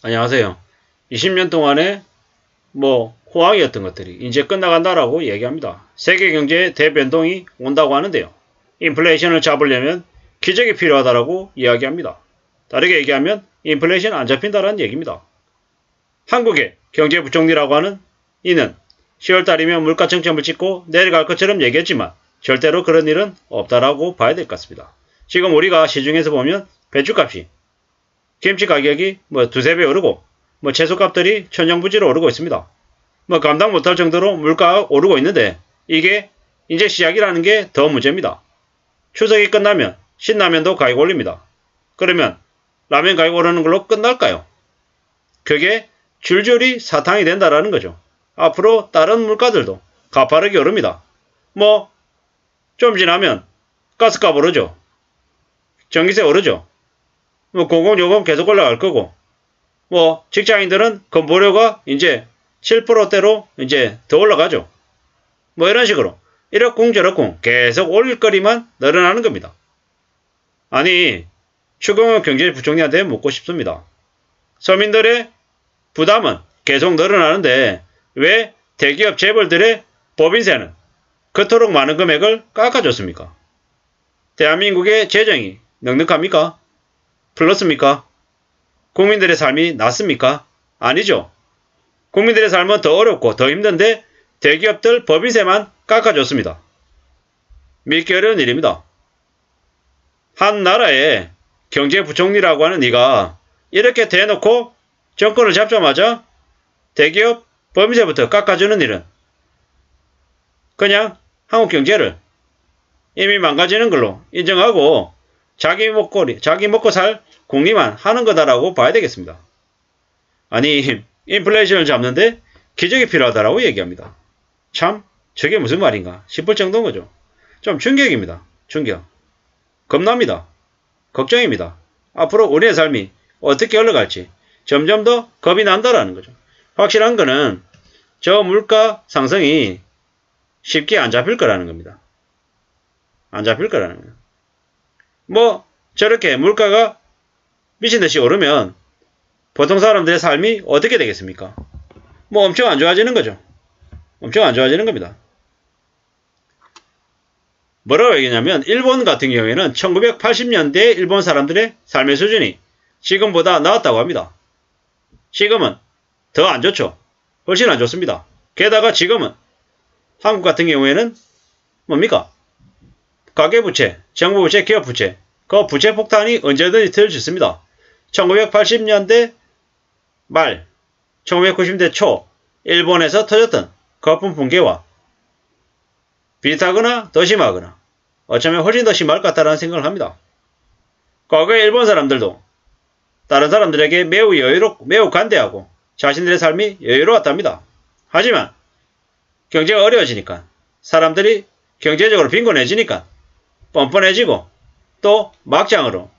안녕하세요. 20년 동안에 호황이었던 것들이 이제 끝나간다라고 얘기합니다. 세계 경제에 대변동이 온다고 하는데요. 인플레이션을 잡으려면 기적이 필요하다라고 이야기합니다. 다르게 얘기하면 인플레이션 안 잡힌다라는 얘기입니다. 한국의 경제부총리라고 하는 이는 10월달이면 물가 정점을 찍고 내려갈 것처럼 얘기했지만 절대로 그런 일은 없다라고 봐야 될 것 같습니다. 지금 우리가 시중에서 보면 배추값이 김치 가격이 두세 배 오르고 채소값들이 천정부지로 오르고 있습니다. 감당 못할 정도로 물가가 오르고 있는데 이게 이제 시작이라는 게 더 문제입니다. 추석이 끝나면 신라면도 가격 올립니다. 그러면 라면 가격 오르는 걸로 끝날까요? 그게 줄줄이 사탕이 된다라는 거죠. 앞으로 다른 물가들도 가파르게 오릅니다. 좀 지나면 가스값 오르죠. 전기세 오르죠. 공공요금 계속 올라갈 거고, 직장인들은 건보료가 이제 7%대로 이제 더 올라가죠. 이런 식으로 이렇쿵저렇쿵 계속 올릴 거리만 늘어나는 겁니다. 아니, 추경호 경제부총리한테 묻고 싶습니다. 서민들의 부담은 계속 늘어나는데 왜 대기업 재벌들의 법인세는 그토록 많은 금액을 깎아줬습니까? 대한민국의 재정이 넉넉합니까? 플러스입니까? 국민들의 삶이 낫습니까? 아니죠. 국민들의 삶은 더 어렵고 더 힘든데 대기업들 법인세만 깎아줬습니다. 믿기 어려운 일입니다. 한 나라의 경제부총리라고 하는 이가 이렇게 대놓고 정권을 잡자마자 대기업 법인세부터 깎아주는 일은 그냥 한국 경제를 이미 망가지는 걸로 인정하고 자기 먹고 살 궁리만 하는 거다라고 봐야 되겠습니다. 아니, 인플레이션을 잡는데 기적이 필요하다라고 얘기합니다. 참, 저게 무슨 말인가 싶을 정도인 거죠. 좀 충격입니다. 충격. 겁납니다. 걱정입니다. 앞으로 우리의 삶이 어떻게 흘러갈지 점점 더 겁이 난다라는 거죠. 확실한 거는 저 물가 상승이 쉽게 안 잡힐 거라는 겁니다. 안 잡힐 거라는 거예요. 저렇게 물가가 미친듯이 오르면 보통 사람들의 삶이 어떻게 되겠습니까? 엄청 안 좋아지는 거죠. 엄청 안 좋아지는 겁니다. 뭐라고 얘기냐면 일본 같은 경우에는 1980년대 일본 사람들의 삶의 수준이 지금보다 나았다고 합니다. 지금은 더 안 좋죠. 훨씬 안 좋습니다. 게다가 지금은 한국 같은 경우에는 뭡니까? 가계부채, 정부부채, 기업부채, 그 부채 폭탄이 언제든지 터질 수 있습니다. 1980년대 말, 1990년대 초 일본에서 터졌던 거품 붕괴와 비슷하거나 더 심하거나 어쩌면 훨씬 더 심할 것 같다는 생각을 합니다. 과거에 일본 사람들도 다른 사람들에게 매우 관대하고 자신들의 삶이 여유로웠답니다. 하지만 경제가 어려워지니까 사람들이 경제적으로 빈곤해지니까 뻔뻔해지고 또 막장으로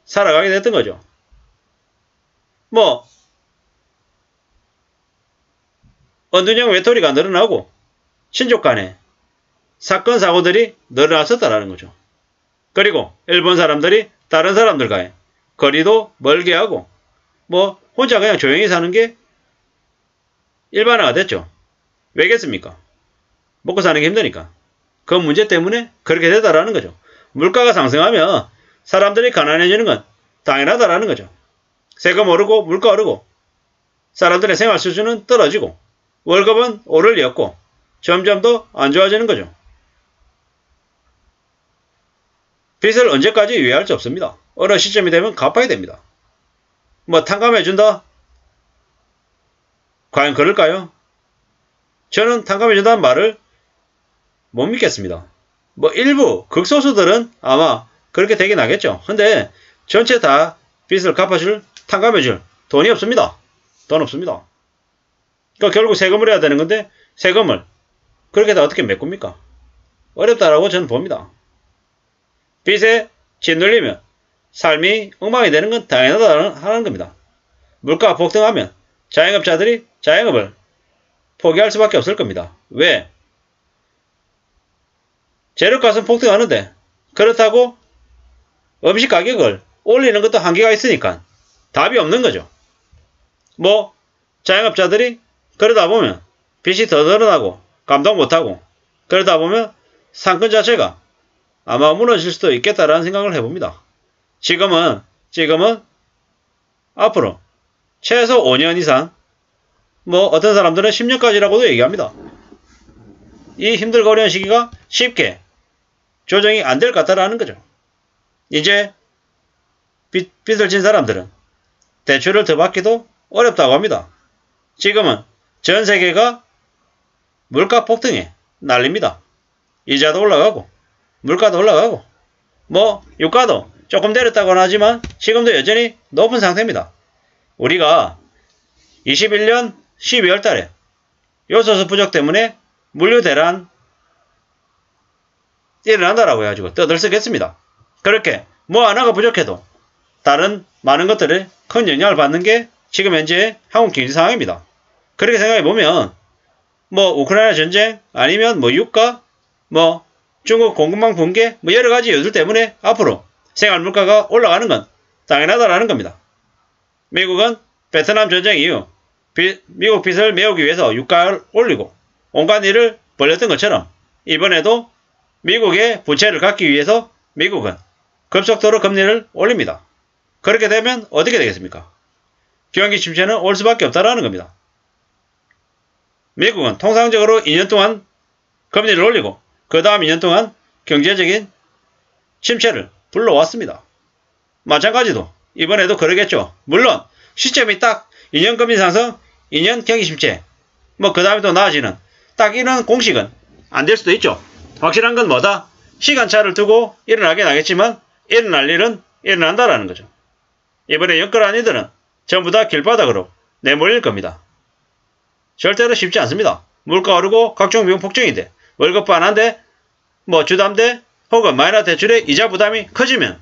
살아가게 됐던 거죠. 언둔형 외톨이가 늘어나고 친족 간에 사건 사고들이 늘어났었다라는 거죠. 그리고 일본 사람들이 다른 사람들과의 거리도 멀게 하고 혼자 그냥 조용히 사는 게 일반화가 됐죠. 왜겠습니까? 먹고 사는 게 힘드니까. 그 문제 때문에 그렇게 되다라는 거죠. 물가가 상승하면 사람들이 가난해지는 건 당연하다라는 거죠. 세금 오르고 물가 오르고 사람들의 생활 수준은 떨어지고 월급은 오를 리 없고 점점 더 안 좋아지는 거죠. 빚을 언제까지 유예할 수 없습니다. 어느 시점이 되면 갚아야 됩니다. 탕감해준다? 과연 그럴까요? 저는 탕감해준다는 말을 못 믿겠습니다. 일부 극소수들은 아마 그렇게 되긴 하겠죠. 근데 전체 다 빚을 갚아줄, 탕감해줄 돈이 없습니다. 돈 없습니다. 그러니까 결국 세금을 해야 되는 건데 세금을 그렇게 다 어떻게 메꿉니까? 어렵다라고 저는 봅니다. 빚에 짓눌리면 삶이 엉망이 되는 건 당연하다는 겁니다. 물가가 폭등하면 자영업자들이 자영업을 포기할 수밖에 없을 겁니다. 왜? 재료값은 폭등하는데 그렇다고 음식 가격을 올리는 것도 한계가 있으니까 답이 없는 거죠. 뭐 자영업자들이 그러다 보면 빚이 더 늘어나고 감당 못하고 그러다 보면 상권 자체가 아마 무너질 수도 있겠다라는 생각을 해봅니다. 지금은 앞으로 최소 5년 이상 뭐 어떤 사람들은 10년까지라고도 얘기합니다. 이 힘들고 어려운 시기가 쉽게 조정이 안 될 것 같다라는 거죠. 이제 빚을 진 사람들은 대출을 더 받기도 어렵다고 합니다. 지금은 전 세계가 물가 폭등에 난립니다. 이자도 올라가고 물가도 올라가고 뭐 유가도 조금 내렸다고는 하지만 지금도 여전히 높은 상태입니다. 우리가 21년 12월 달에 요소수 부족 때문에 물류 대란 일어난다라고 해가지고 떠들썩했습니다. 그렇게 뭐 하나가 부족해도 다른 많은 것들을 큰 영향을 받는 게 지금 현재 한국 경제 상황입니다. 그렇게 생각해보면 뭐 우크라이나 전쟁 아니면 뭐 유가 뭐 중국 공급망 붕괴 뭐 여러가지 이유들 때문에 앞으로 생활 물가가 올라가는 건 당연하다라는 겁니다. 미국은 베트남 전쟁 이후 미국 빚을 메우기 위해서 유가를 올리고 온갖 일을 벌였던 것처럼 이번에도 미국의 부채를 갚기 위해서 미국은 급속도로 금리를 올립니다. 그렇게 되면 어떻게 되겠습니까? 경기 침체는 올 수밖에 없다라는 겁니다. 미국은 통상적으로 2년 동안 금리를 올리고 그 다음 2년 동안 경제적인 침체를 불러왔습니다. 마찬가지도 이번에도 그러겠죠. 물론 시점이 딱 2년 금리 상승, 2년 경기 침체 뭐 그 다음에 또 나아지는 딱 이런 공식은 안 될 수도 있죠. 확실한 건 뭐다? 시간차를 두고 일어나긴 하겠지만 일어날 일은 일어난다라는 거죠. 이번에 연끌한 이들은 전부 다 길바닥으로 내몰릴 겁니다. 절대로 쉽지 않습니다. 물가 오르고 각종 비용 폭증인데 월급 반환대 뭐 주담대 혹은 마이너 대출의 이자 부담이 커지면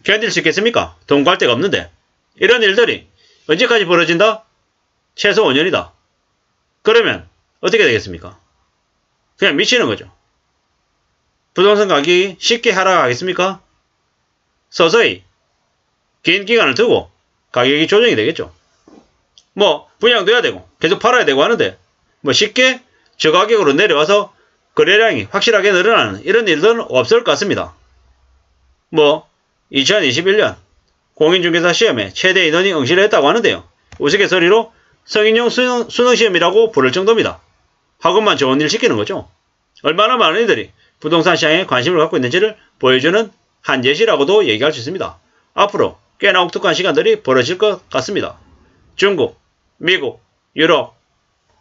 견딜 수 있겠습니까? 돈 갈 데가 없는데. 이런 일들이 언제까지 벌어진다? 최소 5년이다. 그러면 어떻게 되겠습니까? 그냥 미치는 거죠. 부동산 가격이 쉽게 하락하겠습니까? 서서히 긴 기간을 두고 가격이 조정이 되겠죠. 뭐 분양돼야 되고 계속 팔아야 되고 하는데 뭐 쉽게 저가격으로 내려와서 거래량이 확실하게 늘어나는 이런 일들은 없을 것 같습니다. 뭐 2021년 공인중개사 시험에 최대 인원이 응시를 했다고 하는데요. 우스갯소리로 성인용 수능시험이라고 부를 정도입니다. 학원만 좋은 일 시키는 거죠. 얼마나 많은 이들이 부동산 시장에 관심을 갖고 있는지를 보여주는 한 예시라고도 얘기할 수 있습니다. 앞으로 꽤나 혹독한 시간들이 벌어질 것 같습니다. 중국, 미국, 유럽,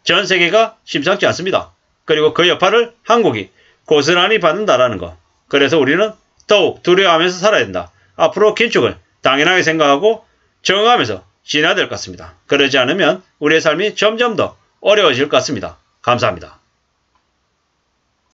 전 세계가 심상치 않습니다. 그리고 그 여파를 한국이 고스란히 받는다라는 것. 그래서 우리는 더욱 두려워하면서 살아야 된다. 앞으로 긴축을 당연하게 생각하고 적응하면서 지나야 될 것 같습니다. 그러지 않으면 우리의 삶이 점점 더 어려워질 것 같습니다. 감사합니다.